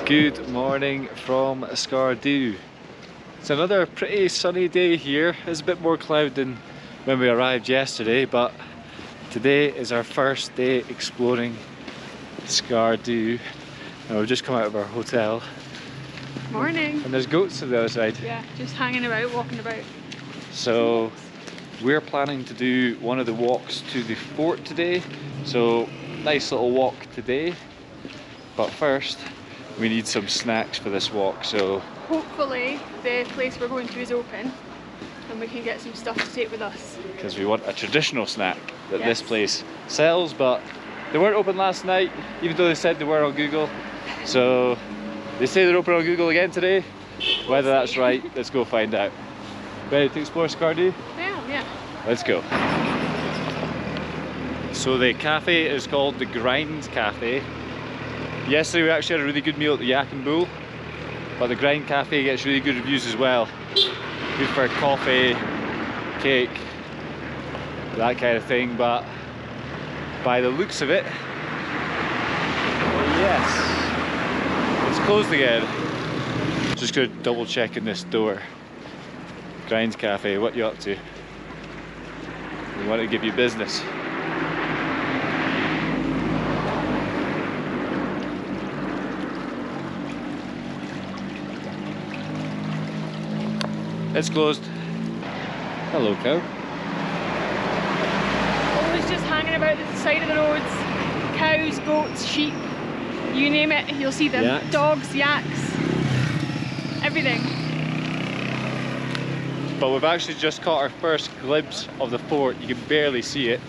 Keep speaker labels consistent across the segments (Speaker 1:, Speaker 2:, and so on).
Speaker 1: Good morning from Skardu. It's another pretty sunny day here. It's a bit more cloud than when we arrived yesterday, but today is our first day exploring Skardu. And we've just come out of our hotel.
Speaker 2: Morning.
Speaker 1: And there's goats to the other side.
Speaker 2: Yeah, just hanging about, walking about.
Speaker 1: So we're planning to do one of the walks to the fort today. So nice little walk today. But first, we need some snacks for this walk, so
Speaker 2: hopefully the place we're going to is open and we can get some stuff to take with us.
Speaker 1: Because we want a traditional snack that this place sells, but they weren't open last night, even though they said they were on Google. So they say they're open on Google again today. Whether that's right, let's go find out. Ready to explore Skardu?
Speaker 2: Yeah.
Speaker 1: Let's go. So the cafe is called the Grind Cafe. Yesterday we actually had a really good meal at the Yak and Bull, but the Grind Cafe gets really good reviews as well. Good for coffee, cake, that kind of thing, but by the looks of it, yes, it's closed again. Just gonna double check in this door. Grind Cafe, what you up to? We want to give you business. It's closed. Hello, cow.
Speaker 2: Always just hanging about the side of the roads. Cows, goats, sheep, you name it, you'll see them.
Speaker 1: Yaks.
Speaker 2: Dogs, yaks, everything.
Speaker 1: But we've actually just caught our first glimpse of the fort. You can barely see it.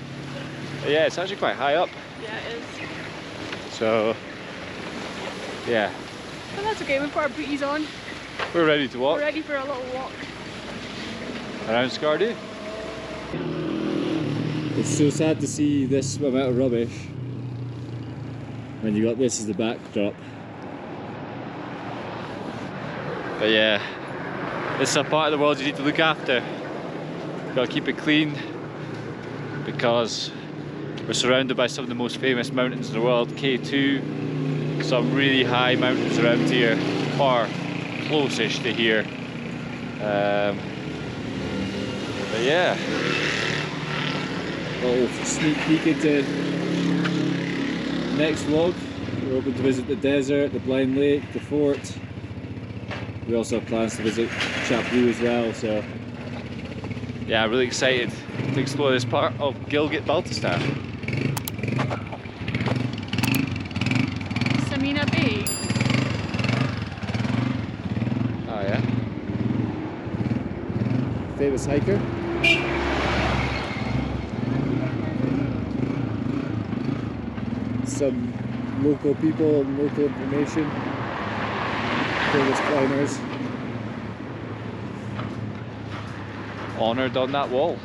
Speaker 1: But yeah, it's actually quite high up.
Speaker 2: Yeah, it is.
Speaker 1: So, yeah.
Speaker 2: But that's okay, we've got our booties on.
Speaker 1: We're ready to walk.
Speaker 2: We're ready for a little walk.
Speaker 1: Around Skardu. It's so sad to see this amount of rubbish when you got this as the backdrop. But yeah, it's a part of the world you need to look after. You've got to keep it clean because we're surrounded by some of the most famous mountains in the world. K2, some really high mountains around here, far close-ish to here. But yeah, little sneak peek into next vlog. We're hoping to visit the desert, the blind lake, the fort. We also have plans to visit Chaplu as well, so yeah, I'm really excited to explore this part of Gilgit-Baltistan.
Speaker 2: Samina Bay.
Speaker 1: Oh yeah. Famous hiker. Some local people and local information. Famous climbers. Honoured on that wall.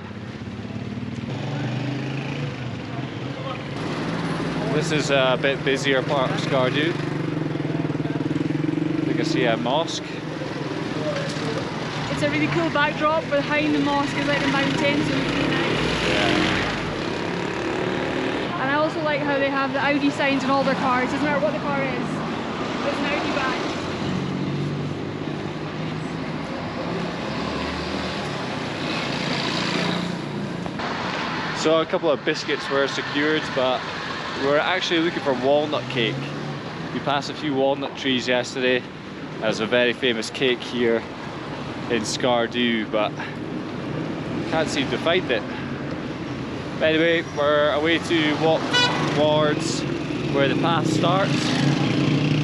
Speaker 1: This is a bit busier part of Skardu. You can see a mosque.
Speaker 2: It's a really cool backdrop. Behind the mosque is like the mountains, so it's really nice.
Speaker 1: Yeah.
Speaker 2: And I also like how they have the Audi signs on all their cars. Doesn't matter what the car is. There's an Audi badge.
Speaker 1: So a couple of biscuits were secured, but we were actually looking for walnut cake. We passed a few walnut trees yesterday. There's a very famous cake here in Skardu, but can't seem to find it. But anyway, we're away to walk towards where the path starts,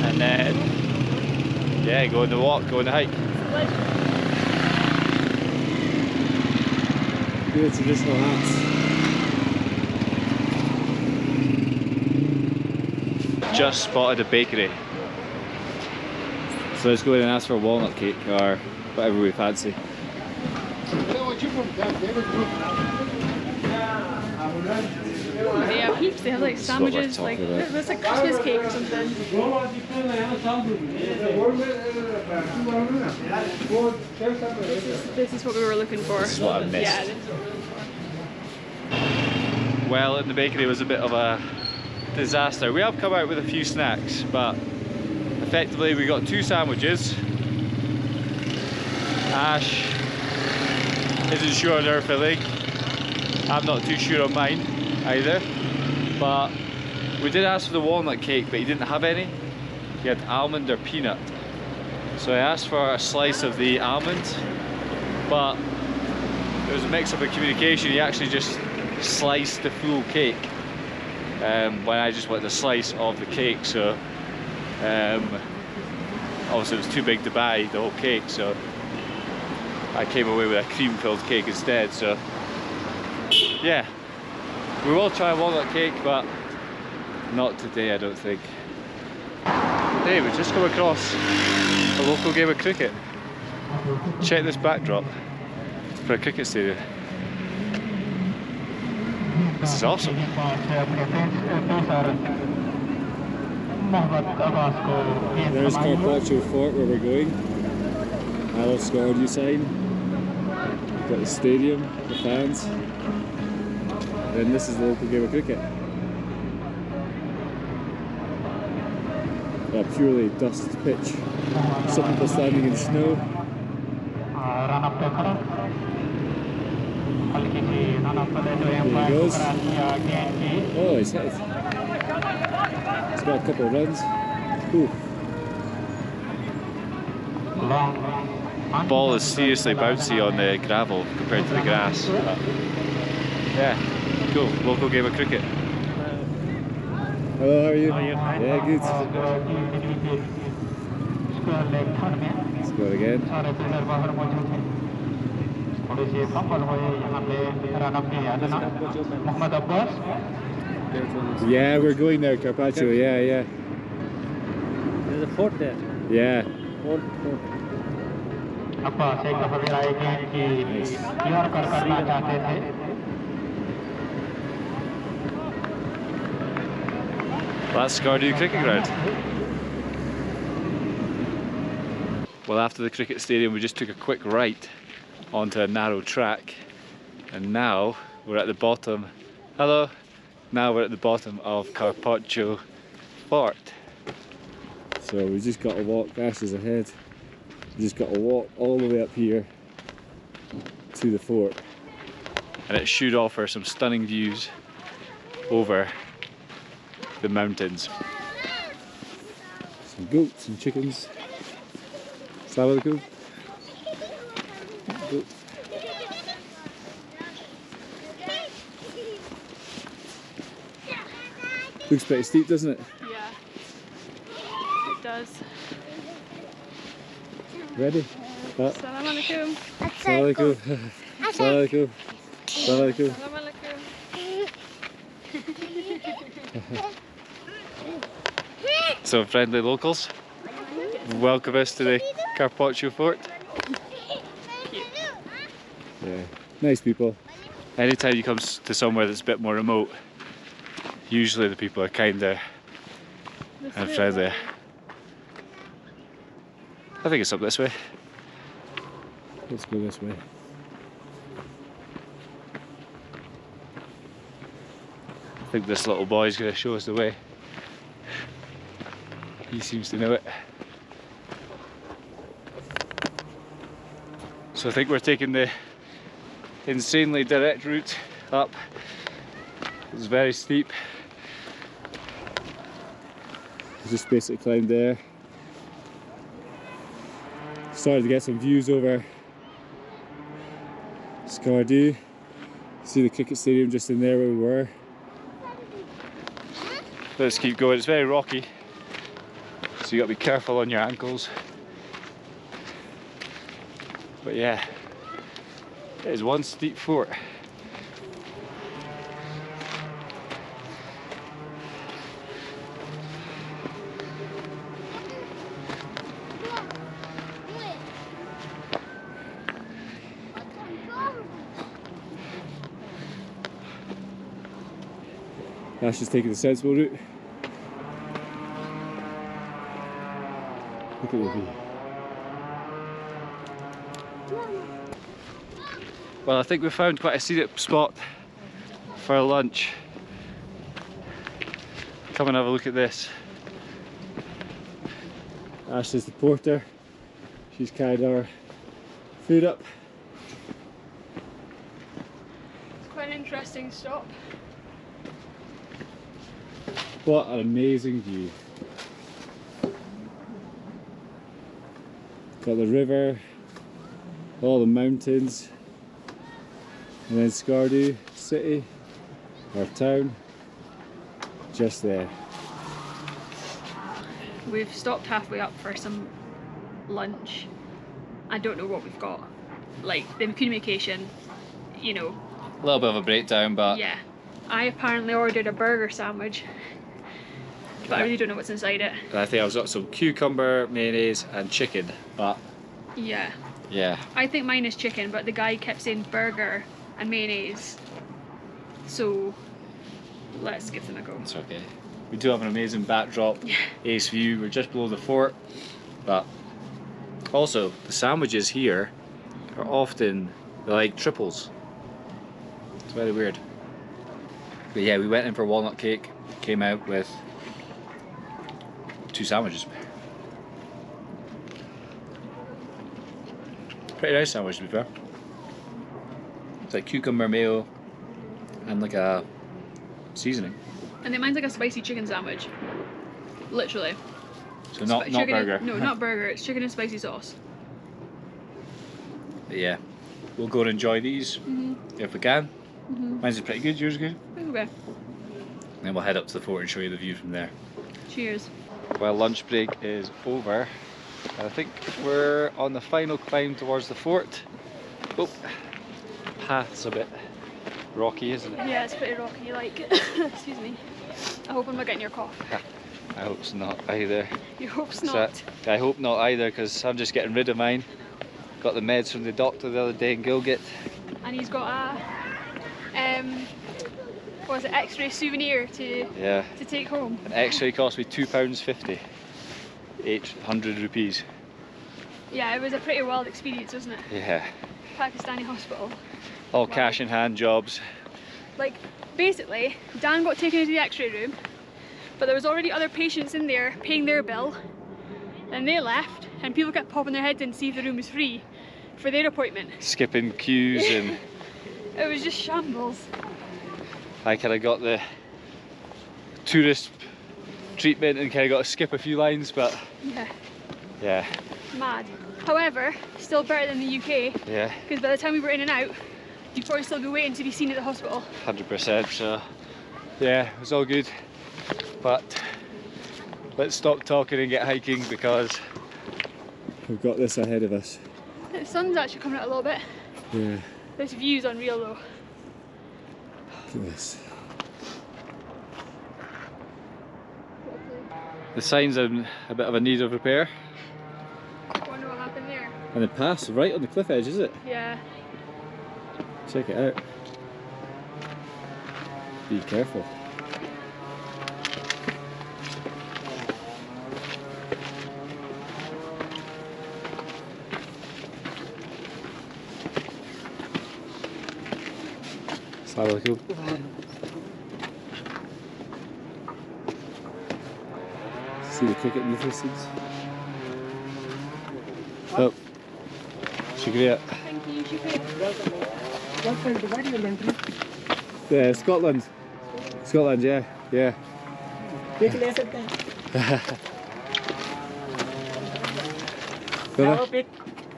Speaker 1: and then yeah, go on the walk, go on the hike. Good traditional hats. Just spotted a bakery. So let's go in and ask for a walnut cake or whatever we fancy.
Speaker 2: They have heaps, they have like sandwiches, like there's like Christmas cake or something. This is what we were looking for.
Speaker 1: This is what I missed.
Speaker 2: Yeah, this is what we were looking for.
Speaker 1: Well, in the bakery was a bit of a disaster. We have come out with a few snacks, but I effectively we got 2 sandwiches. Ash isn't sure on her filling. I'm not too sure on mine either. But we did ask for the walnut cake, but he didn't have any. He had almond or peanut. So I asked for a slice of the almond, but there was a mix-up in communication. He actually just sliced the full cake when I just wanted a slice of the cake. So obviously it was too big to buy the whole cake, so I came away with a cream-filled cake instead. So yeah, we will try a walnut cake, but not today, I don't think. Hey, we've just come across a local game of cricket. Check this backdrop for a cricket stadium. This is awesome. There's Kharphocho Fort where we're going. I love Skardu sign. Got the stadium, the fans. And this is the local game of cricket. A purely dust pitch. Some people standing in snow. There he goes. Oh, he's hit it. He's got a couple of runs. Ooh. Ball is seriously bouncy on the gravel compared to the grass. But yeah, cool. Local game of cricket. Hello, how are you? Yeah, good. Let's go again. Yeah, we're going there, Kharphocho. Yeah.
Speaker 3: There's a fort there.
Speaker 1: Yeah.
Speaker 3: Fort.
Speaker 1: That's Skardu cricket ground. Well, after the cricket stadium we just took a quick right onto a narrow track, and now we're at the bottom. Hello! Now we're at the bottom of Kharphocho Fort. So we just got to walk, Ash is ahead. We just got to walk all the way up here to the fort, and it should offer some stunning views over the mountains. Some goats and chickens. Assalamu alaikum. Goats. Looks pretty steep, doesn't it?
Speaker 2: Yeah, it does.
Speaker 1: Ready?
Speaker 2: Assalamu alaikum.
Speaker 1: Assalamu alaikum. Assalamu alaikum. Assalamu alaikum.
Speaker 2: Assalamu alaikum.
Speaker 1: So friendly locals welcome us to the Kharphocho Fort. Yeah, nice people. Anytime you come to somewhere that's a bit more remote, usually the people are kinder and friendlier. I think it's up this way. Let's go this way. I think this little boy's going to show us the way. He seems to know it. So I think we're taking the insanely direct route up. It's very steep. Just basically climbed there. Started to get some views over Skardu. See the cricket stadium just in there where we were. Let's keep going. It's very rocky, so you got to be careful on your ankles. But yeah, it is one steep fort. Ash is taking the sensible route. Look at the view. Well, I think we found quite a scenic spot for lunch. Come and have a look at this. Ashley's the porter. She's carried our food up.
Speaker 2: It's quite an interesting stop.
Speaker 1: What an amazing view. Got the river, all the mountains, and then Skardu city, our town, just there.
Speaker 2: We've stopped halfway up for some lunch. I don't know what we've got. Like, the communication, you know.
Speaker 1: A little bit of a breakdown, but
Speaker 2: Yeah. I apparently ordered a burger sandwich, but I really don't know what's inside it.
Speaker 1: I think I've got some cucumber, mayonnaise and chicken, but
Speaker 2: Yeah.
Speaker 1: yeah.
Speaker 2: I think mine is chicken, but the guy kept saying burger and mayonnaise. So, let's give them a go.
Speaker 1: It's okay. We do have an amazing backdrop, ace view. We're just below the fort, but also the sandwiches here are often like triples. It's very weird. But yeah, we went in for walnut cake, came out with 2 sandwiches. Pretty nice sandwich, to be fair. It's like cucumber mayo and like a seasoning.
Speaker 2: And then mine's like a spicy chicken sandwich. Literally.
Speaker 1: So not
Speaker 2: Chicken
Speaker 1: burger.
Speaker 2: And, no, not burger. It's chicken and spicy sauce.
Speaker 1: But yeah, we'll go and enjoy these if we can. Mine's pretty good, yours good?
Speaker 2: Okay.
Speaker 1: Then we'll head up to the fort and show you the view from there.
Speaker 2: Cheers.
Speaker 1: Well, lunch break is over. I think we're on the final climb towards the fort. Oh, path's a bit rocky, isn't it?
Speaker 2: Yeah, it's pretty rocky, like, excuse me. I hope I'm not getting your cough.
Speaker 1: I hope it's not either.
Speaker 2: You hope
Speaker 1: So,
Speaker 2: not.
Speaker 1: I hope not either, because I'm just getting rid of mine. Got the meds from the doctor the other day in Gilgit.
Speaker 2: And he's got a, what was it, X-ray souvenir to take home.
Speaker 1: An X-ray cost me £2.50. 800 rupees.
Speaker 2: Yeah, it was a pretty wild experience, wasn't it?
Speaker 1: Yeah.
Speaker 2: Pakistani hospital.
Speaker 1: All cash in hand jobs.
Speaker 2: Like, basically, Dan got taken into the X-ray room, but there was already other patients in there paying their bill. Then they left, and people kept popping their heads in to see if the room was free for their appointment.
Speaker 1: Skipping queues and
Speaker 2: It was just shambles.
Speaker 1: I kind of got the tourist treatment and kind of got to skip a few lines, but yeah,
Speaker 2: Mad. However, still better than the UK,
Speaker 1: yeah,
Speaker 2: because by the time we were in and out, you'd probably still be waiting to be seen at the hospital.
Speaker 1: 100%. So yeah, it was all good, but let's stop talking and get hiking because we've got this ahead of us.
Speaker 2: The sun's actually coming out a little bit.
Speaker 1: Yeah,
Speaker 2: This view's unreal though.
Speaker 1: look at this. The sign's in a bit of a need of repair.
Speaker 2: Wonder what happened there.
Speaker 1: And the path's right on the cliff edge, is it?
Speaker 2: Yeah.
Speaker 1: Check it out. Be careful. Assalamualaikum. See the cricket in the distance. Oh, shukriya.
Speaker 2: Thank you, Shukriya.
Speaker 3: What country? What is your country?
Speaker 1: Yeah, Scotland. Scotland, yeah, yeah.
Speaker 3: Pic ले सकते हैं
Speaker 1: Got a
Speaker 3: pic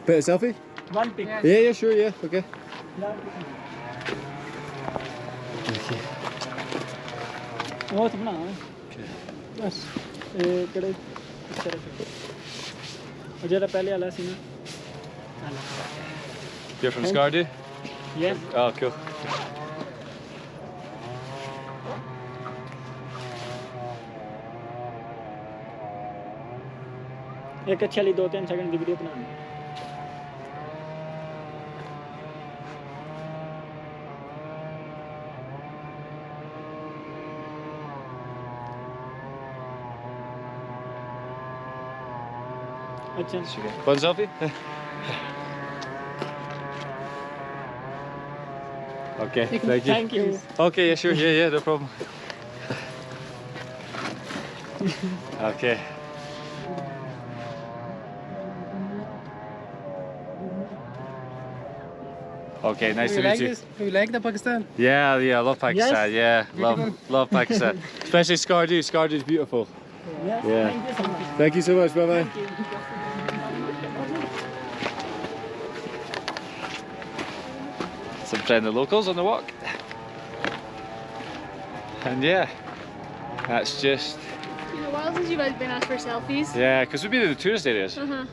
Speaker 1: bit of selfie?
Speaker 3: One pic
Speaker 1: Yeah, yeah, sure, yeah, okay.
Speaker 3: वो तो बना बस कड़े इस तरह से और जरा पहले वाला सी ना
Speaker 1: You're from Skardu?
Speaker 3: ये
Speaker 1: Oh, cool.
Speaker 3: एक अच्छी वाली 2-3 सेकंड की वीडियो बनानी अच्छा
Speaker 1: One selfie? Okay, thank you.
Speaker 3: Thank you
Speaker 1: Okay, yeah, sure, yeah, no problem. Okay. Okay, nice
Speaker 3: Do
Speaker 1: to
Speaker 3: you
Speaker 1: meet
Speaker 3: like
Speaker 1: you.
Speaker 3: this? Do you like the Pakistan?
Speaker 1: Yeah, I love Pakistan.
Speaker 3: Yes?
Speaker 1: Yeah, love Pakistan. Especially Skardu. Skardu is beautiful.
Speaker 3: Yes.
Speaker 1: Yeah.
Speaker 3: Thank you so much.
Speaker 1: Thank you so much. Bye bye. Some friendly locals on the walk. And yeah, that's just.
Speaker 2: It's been a while since you guys been asked for selfies.
Speaker 1: Yeah, because we've been in the tourist areas.
Speaker 2: Uh-huh.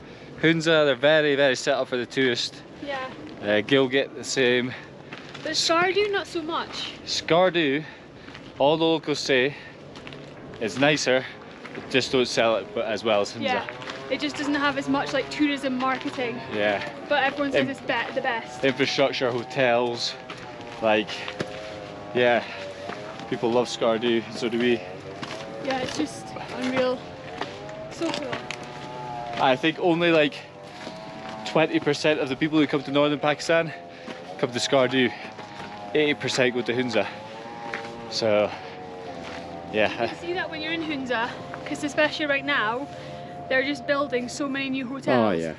Speaker 1: Hunza, they're very set up for the tourist.
Speaker 2: Yeah.
Speaker 1: Gilgit, the same.
Speaker 2: But Skardu, not so much.
Speaker 1: Skardu, all the locals say, it's nicer, but just don't sell it as well as Hunza.
Speaker 2: Yeah. It just doesn't have as much like tourism marketing.
Speaker 1: Yeah.
Speaker 2: But everyone says it's the best.
Speaker 1: Infrastructure, hotels, like, yeah. People love Skardu, so do we.
Speaker 2: Yeah, it's just unreal. So cool.
Speaker 1: I think only like 20% of the people who come to northern Pakistan come to Skardu. 80% go to Hunza. So, yeah.
Speaker 2: You can see that when you're in Hunza, because especially right now, they're just building so many new hotels.
Speaker 1: Oh yeah.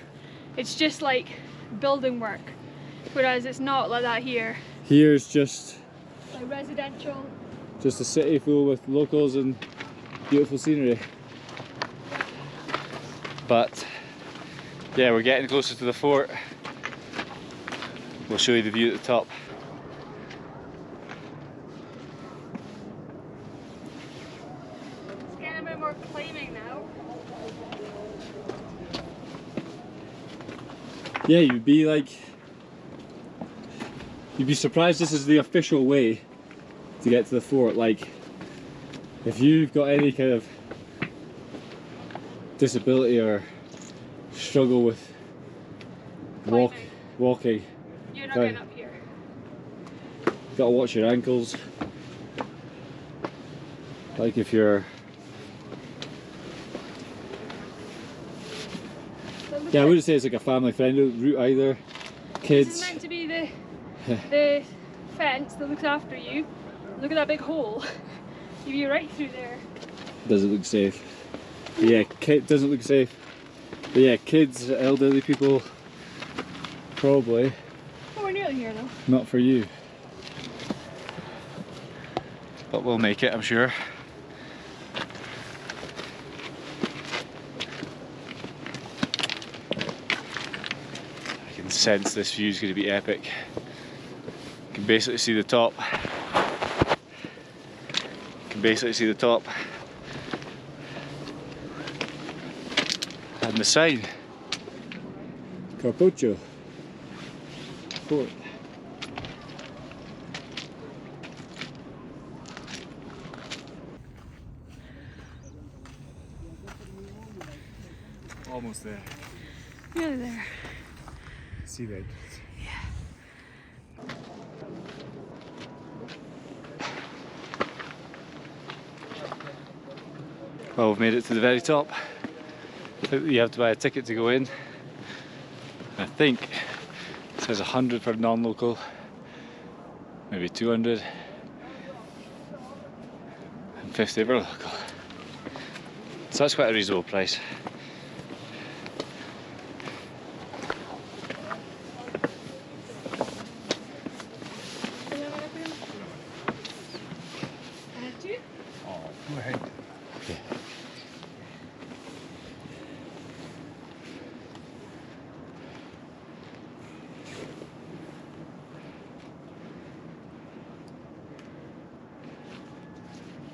Speaker 2: It's just like building work, whereas it's not like that here.
Speaker 1: Here's just
Speaker 2: Like residential.
Speaker 1: a city full with locals and beautiful scenery. But yeah, we're getting closer to the fort. We'll show you the view at the top.
Speaker 2: It's getting a bit more climbing now.
Speaker 1: Yeah, you'd be surprised this is the official way to get to the fort. Like, if you've got any kind of disability or struggle with walking,
Speaker 2: You're not
Speaker 1: Okay.
Speaker 2: getting up here.
Speaker 1: gotta watch your ankles. Like if you're, yeah, I wouldn't say it's like a family friendly route either.
Speaker 2: This is
Speaker 1: Kids,
Speaker 2: meant to be the fence that looks after you. Look at that big hole. You'd be right through there.
Speaker 1: doesn't look safe. Yeah, doesn't look safe. But yeah, kids, elderly people, probably
Speaker 2: Oh, we're nearly here though.
Speaker 1: not for you. But we'll make it, I'm sure. I can sense this view is going to be epic. You can basically see the top. And the sign. Kharphocho Fort. Almost there.
Speaker 2: Nearly there.
Speaker 1: See that? Well, we've made it to the very top. You have to buy a ticket to go in. I think it says 100 for non-local, maybe 200, and 50 for local. So that's quite a reasonable price.
Speaker 3: Go ahead.
Speaker 1: Okay.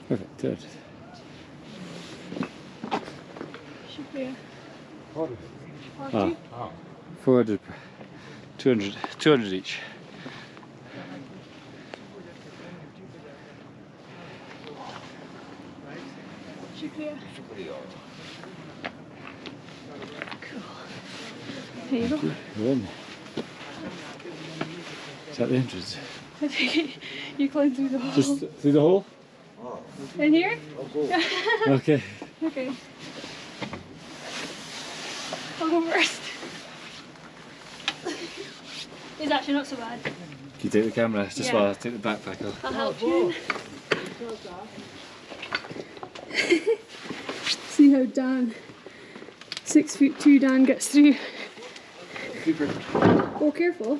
Speaker 1: Perfect, good.
Speaker 2: Should be a
Speaker 1: Ah, 400, 200 each.
Speaker 2: Shukriya. Cool. Here you go.
Speaker 1: We're in. Is that the entrance?
Speaker 2: I think you climbed through the hole.
Speaker 1: Just through the hole?
Speaker 2: In here?
Speaker 1: Okay.
Speaker 2: Okay. I'll go first. It's actually not so bad.
Speaker 1: Can you take the camera? Just
Speaker 2: Yeah.
Speaker 1: while I take the backpack off.
Speaker 2: I'll help you. See how Dan, 6'2" Dan gets through. Oh, careful.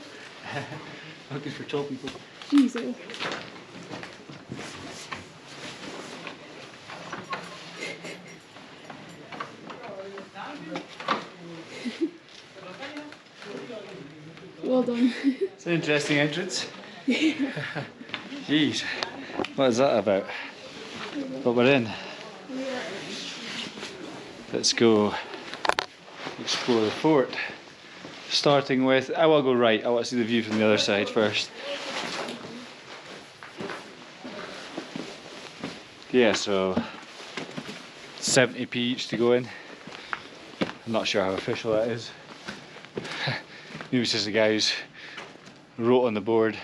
Speaker 3: Not good for tall people.
Speaker 2: Jesus. Well done.
Speaker 1: It's an interesting entrance. Jeez, what is that about? But we're in. Let's go explore the fort. Starting with, I will go right, I want to see the view from the other side first. Yeah, so 70p each to go in. I'm not sure how official that is. Maybe it's just the guy who's wrote on the board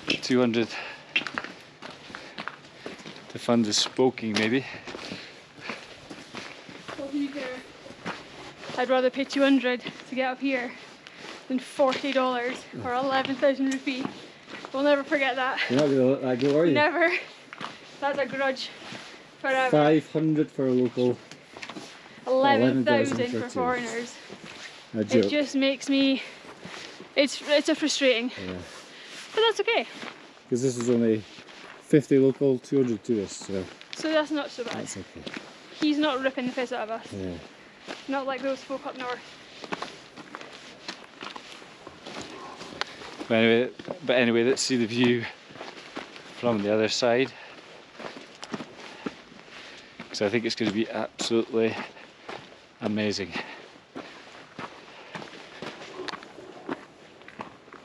Speaker 1: 200 to fund the smoking, maybe.
Speaker 2: Well, to be fair, I'd rather pay 200 to get up here than $40 or 11,000 rupee. We'll never forget that.
Speaker 3: You're not going to let that go, are you?
Speaker 2: Never. That's a grudge forever.
Speaker 3: 500 for a local.
Speaker 2: 11,000 for
Speaker 3: two.
Speaker 2: foreigners.
Speaker 3: A joke.
Speaker 2: It just makes me, it's a frustrating,
Speaker 3: Yeah.
Speaker 2: but that's okay.
Speaker 3: Because this is only 50 local, 200 tourists,
Speaker 2: So that's not so bad.
Speaker 3: that's okay.
Speaker 2: He's not ripping the piss out of us.
Speaker 3: Yeah.
Speaker 2: Not like those folk up north.
Speaker 1: But anyway, let's see the view from the other side. So I think it's going to be absolutely amazing.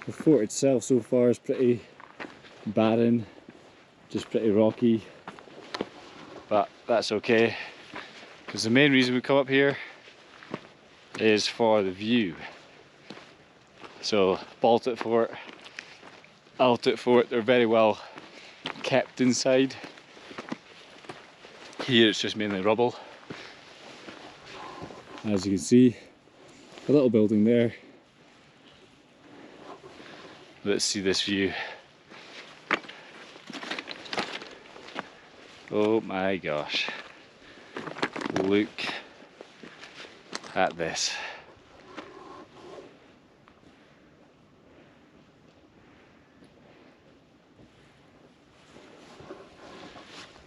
Speaker 3: The fort itself so far is pretty barren, just pretty rocky.
Speaker 1: But that's okay, because the main reason we come up here is for the view. So Walnut Fort, Walnut Fort, they're very well kept inside. Here it's just mainly rubble.
Speaker 3: As you can see, a little building there.
Speaker 1: Let's see this view. Oh my gosh. Look at this.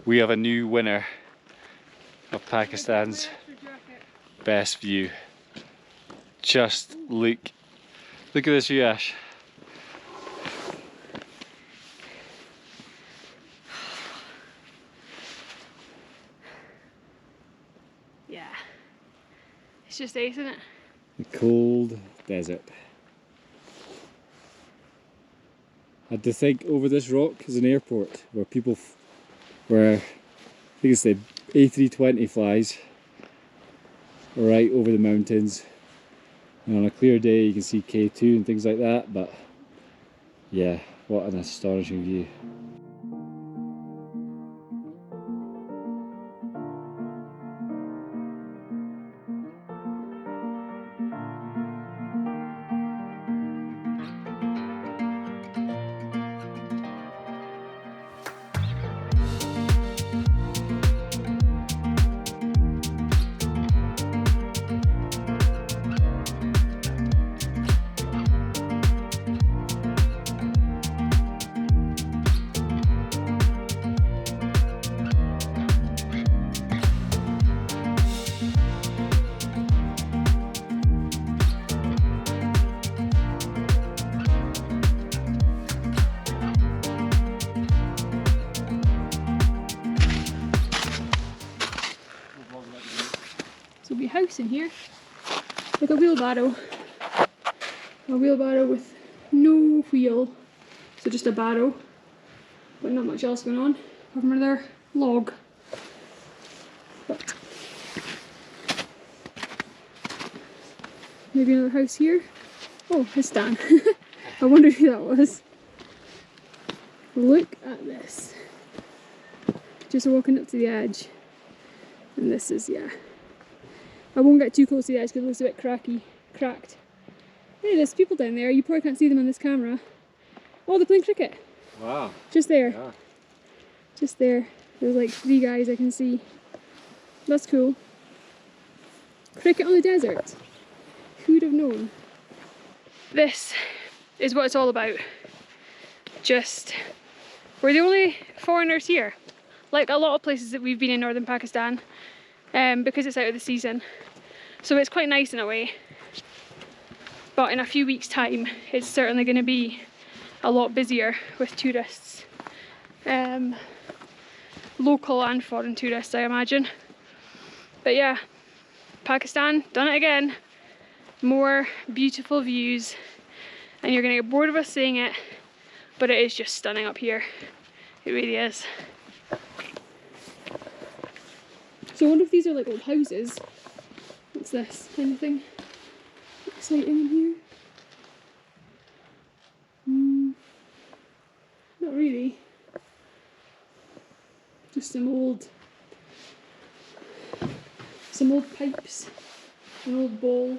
Speaker 1: We have a new winner of Pakistan's best view. Just look at this view, Ash.
Speaker 2: Yeah. It's just ace, isn't it?
Speaker 3: The cold desert. I had to think over this rock is an airport where people, where I think it's the A320 flies right over the mountains. And on a clear day you can see K2 and things like that, but yeah, what an astonishing view.
Speaker 2: So there'll be a house in here, like a wheelbarrow. A wheelbarrow with no wheel, so just a barrow, but not much else going on. Have another log. But maybe another house here. Oh, it's Stan. I wondered who that was. Look at this. Just walking up to the edge. And this is, yeah. I won't get too close to the edge because it looks a bit cracked. Hey, there's people down there. You probably can't see them on this camera. Oh, they're playing cricket.
Speaker 1: Wow.
Speaker 2: Just there.
Speaker 1: Yeah.
Speaker 2: Just there. There's like 3 guys I can see. That's cool. Cricket on the desert. Who'd have known? this is what it's all about. Just, we're the only foreigners here. Like a lot of places that we've been in northern Pakistan, because it's out of the season. So it's quite nice in a way. But in a few weeks' time, it's certainly going to be a lot busier with tourists. Local and foreign tourists, I imagine. But yeah, Pakistan, done it again. More beautiful views. And you're going to get bored of us saying it, but it is just stunning up here. It really is. So I wonder if these are like old houses. What's this? Anything exciting in here? Not really. Just some old pipes, an old bowl.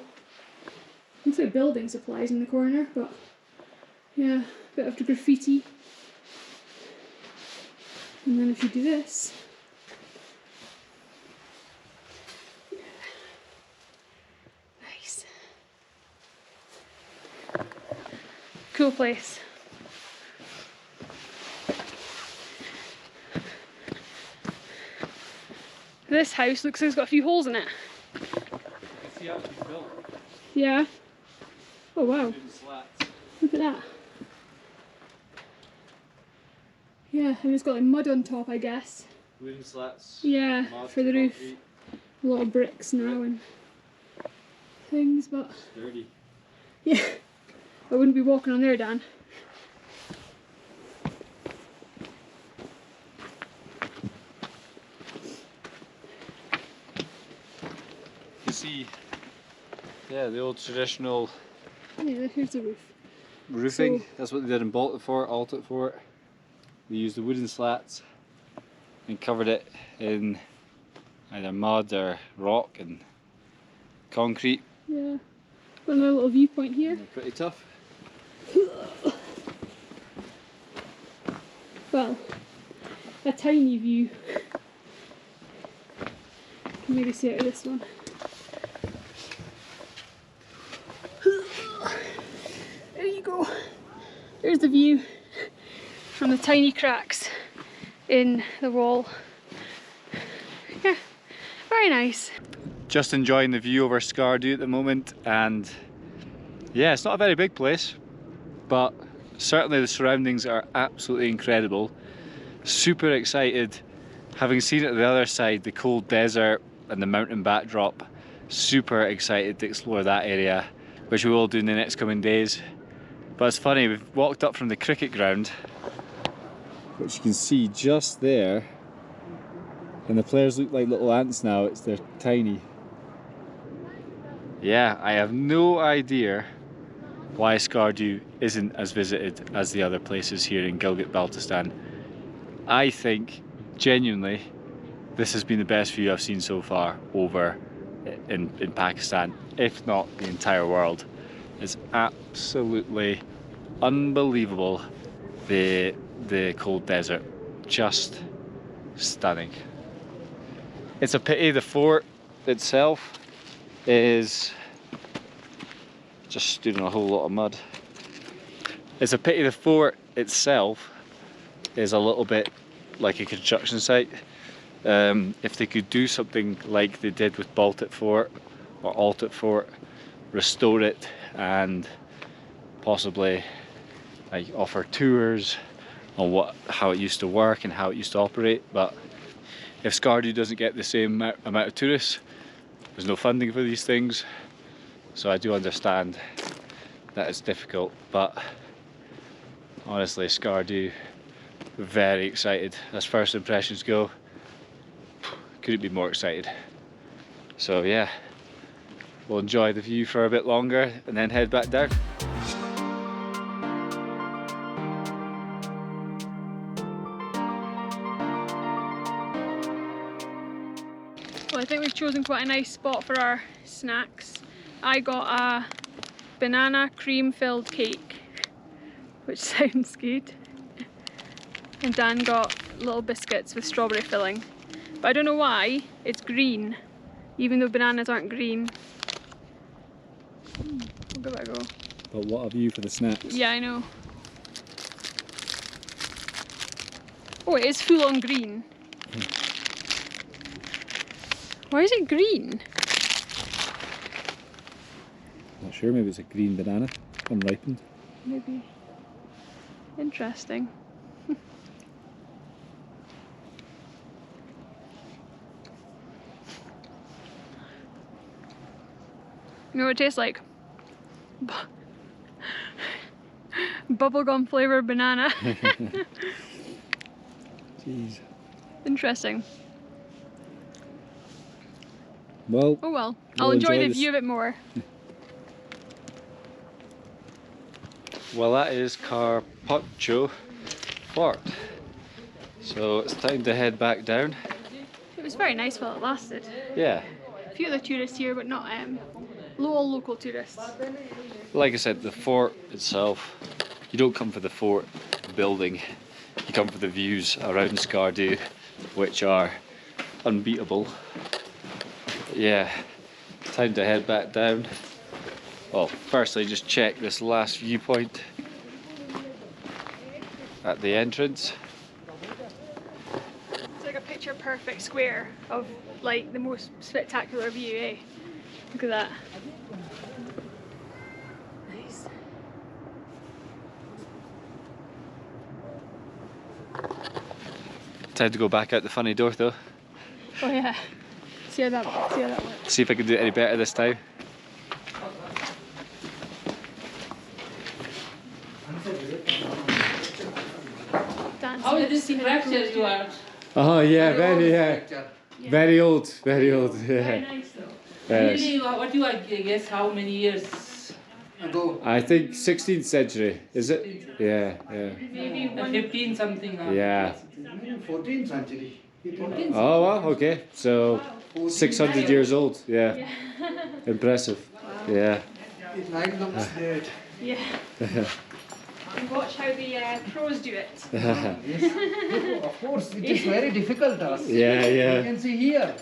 Speaker 2: Looks like building supplies in the corner, but yeah, a bit of the graffiti. And then if you do this, yeah. Nice. Cool place. This house looks like it's got a few holes in it.
Speaker 1: It's the actually built.
Speaker 2: Yeah. Oh wow.
Speaker 1: Wooden slats.
Speaker 2: Look at that. Yeah, and it's got like mud on top, I guess.
Speaker 1: Wooden slats.
Speaker 2: Yeah,
Speaker 1: Mud,
Speaker 2: for the roof.
Speaker 1: concrete.
Speaker 2: A lot of bricks now and things, but
Speaker 1: Sturdy.
Speaker 2: yeah, I wouldn't be walking on there, Dan.
Speaker 1: You see, yeah, the old traditional
Speaker 2: Yeah, here's the roof.
Speaker 1: roofing.
Speaker 2: So-
Speaker 1: That's what they did in Walnut Fort. They used the wooden slats and covered it in either mud or rock and concrete.
Speaker 2: Yeah. Got another little viewpoint here.
Speaker 1: They're pretty tough.
Speaker 2: Well, a tiny view. Can maybe see out of this one. There you go. There's the view from the tiny cracks in the wall. Yeah, very nice.
Speaker 1: Just enjoying the view over Skardu at the moment, and yeah, it's not a very big place, but certainly the surroundings are absolutely incredible. Super excited, having seen it at the other side, the cold desert and the mountain backdrop. Super excited to explore that area, which we will do in the next coming days. But it's funny, we've walked up from the cricket ground, which you can see just there, and the players look like little ants now. They're tiny. Yeah, I have no idea why Skardu isn't as visited as the other places here in Gilgit-Baltistan. I think, genuinely, this has been the best view I've seen so far over in Pakistan, if not the entire world. It's absolutely unbelievable, the cold desert. Just stunning. It's a pity the fort itself is just stood in a whole lot of mud. It's a pity the fort itself is a little bit like a construction site. If they could do something like they did with Baltic Fort or Altit Fort, restore it and possibly like offer tours on how it used to work and how it used to operate. But if Skardu doesn't get the same amount of tourists, there's no funding for these things, so I do understand that it's difficult. But honestly, Skardu, very excited as first impressions go. Couldn't be more excited. So yeah, we'll enjoy the view for a bit longer and then head back down.
Speaker 2: Well, I think we've chosen quite a nice spot for our snacks. I got a banana cream filled cake, which sounds good. And Dan got little biscuits with strawberry filling. But I don't know why it's green, even though bananas aren't green. We'll give it a go.
Speaker 3: But what a view for the snacks.
Speaker 2: Yeah, I know. Oh, it is full on green. Why is it green?
Speaker 3: Not sure, maybe it's a green banana, unripened.
Speaker 2: Maybe. Interesting. You know what it tastes like? Bubblegum flavoured banana.
Speaker 3: Jeez.
Speaker 2: Interesting.
Speaker 3: Well,
Speaker 2: Oh well,
Speaker 3: we'll
Speaker 2: I'll enjoy the
Speaker 3: this.
Speaker 2: view of it more.
Speaker 1: Well, that is Kharphocho Fort. So it's time to head back down.
Speaker 2: It was very nice while it lasted.
Speaker 1: Yeah,
Speaker 2: A few of the tourists here, but not all local tourists.
Speaker 1: like I said, the fort itself, you don't come for the fort building, you come for the views around Skardu, which are unbeatable. Yeah, time to head back down. Well, firstly, just check this last viewpoint at the entrance.
Speaker 2: It's like a picture perfect square of like the most spectacular view, eh? Look at that. Nice.
Speaker 1: Time to go back out the funny door though.
Speaker 2: Oh yeah. See how that works.
Speaker 1: See if I can do it any better this time.
Speaker 4: How is this structure you are?
Speaker 3: oh yeah, very old,
Speaker 2: Very
Speaker 3: yeah.
Speaker 2: nice though.
Speaker 3: Yes.
Speaker 4: Really, what you are guess how many years ago?
Speaker 3: I think 16th century, is it? Yeah, yeah.
Speaker 2: Maybe one.
Speaker 4: 15 something.
Speaker 3: Yeah.
Speaker 5: 14th century.
Speaker 4: 14.
Speaker 3: Oh wow, okay. So 600 years old, yeah. Impressive. Yeah.
Speaker 5: It's like the dead.
Speaker 2: Yeah. And watch how the pros do it.
Speaker 5: Yes. Of course, it is very difficult task.
Speaker 3: Yeah,
Speaker 5: You
Speaker 3: yeah.
Speaker 5: can see here,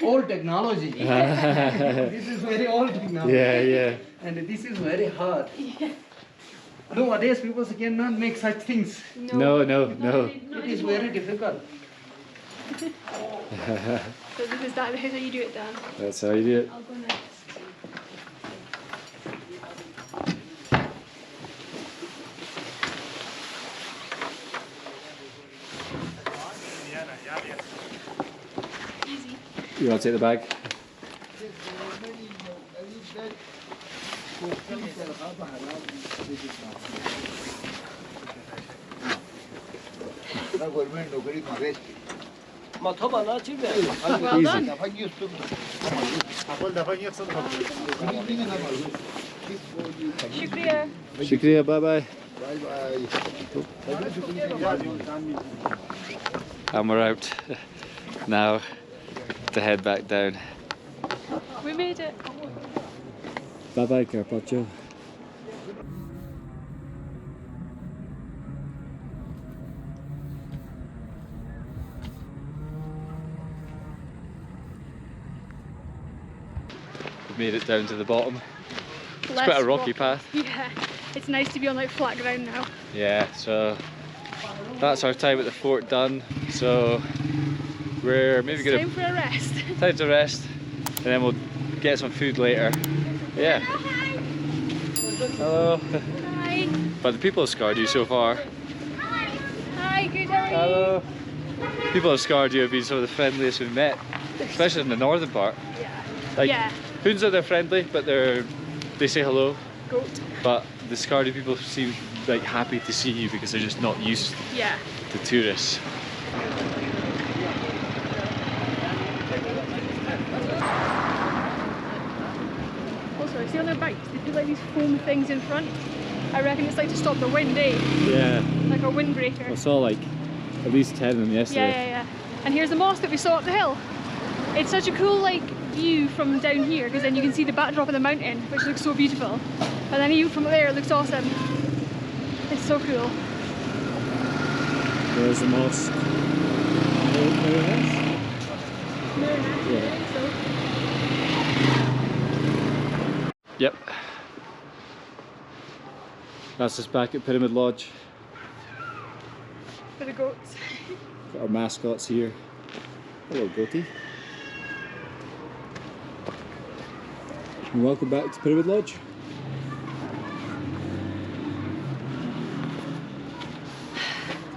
Speaker 5: old technology. This is very old technology.
Speaker 3: Yeah, yeah.
Speaker 5: And this is very hard. Nowadays, people cannot make such things.
Speaker 3: No.
Speaker 5: It is very difficult.
Speaker 2: So this is how you do it, Dan.
Speaker 3: That's how you do it.
Speaker 2: I'll go next. Easy.
Speaker 3: You want to take the bag?
Speaker 2: Well done. Shukriya.
Speaker 3: Shukriya, bye bye.
Speaker 1: And we're out now to head back down.
Speaker 2: We made it.
Speaker 3: Bye bye, Kharphocho.
Speaker 1: We've made it down to the bottom.
Speaker 2: It's
Speaker 1: quite a rocky path.
Speaker 2: Yeah. It's nice to be on like flat ground now.
Speaker 1: Yeah, so that's our time at the fort done. So we're maybe
Speaker 2: It's
Speaker 1: gonna
Speaker 2: time for a rest.
Speaker 1: time to rest, and then we'll get some food later. Yeah. Hello.
Speaker 2: Hi.
Speaker 1: But the people of Skardu so far.
Speaker 2: Hi, good, how are you?
Speaker 1: Hello. People of Skardu have been some of the friendliest we've met, especially in the northern part.
Speaker 2: Yeah.
Speaker 1: Like,
Speaker 2: Yeah.
Speaker 1: Hunza, they're friendly, but they say hello.
Speaker 2: Goat.
Speaker 1: But the Skardu people seem like happy to see you because they're just not used
Speaker 2: Yeah.
Speaker 1: to tourists.
Speaker 2: Also, I see on their bikes, they do like these foam things in front. I reckon it's like to stop the wind, eh?
Speaker 3: Yeah.
Speaker 2: Like a windbreaker.
Speaker 3: I saw like at least 10 of them yesterday.
Speaker 2: Yeah. And here's the mosque that we saw up the hill. It's such a cool like view from down here because then you can see the backdrop of the mountain, which looks so beautiful. And then even from there, it looks awesome. It's so cool.
Speaker 3: There's the mosque.
Speaker 2: Very nice.
Speaker 3: Yeah.
Speaker 2: So,
Speaker 1: Yep.
Speaker 3: That's us back at Pyramid Lodge.
Speaker 2: For the goats.
Speaker 3: Got our mascots here. Hello, goatee. And welcome back to Pyramid Lodge.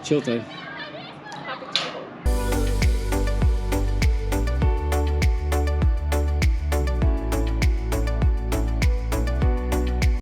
Speaker 3: Chill time.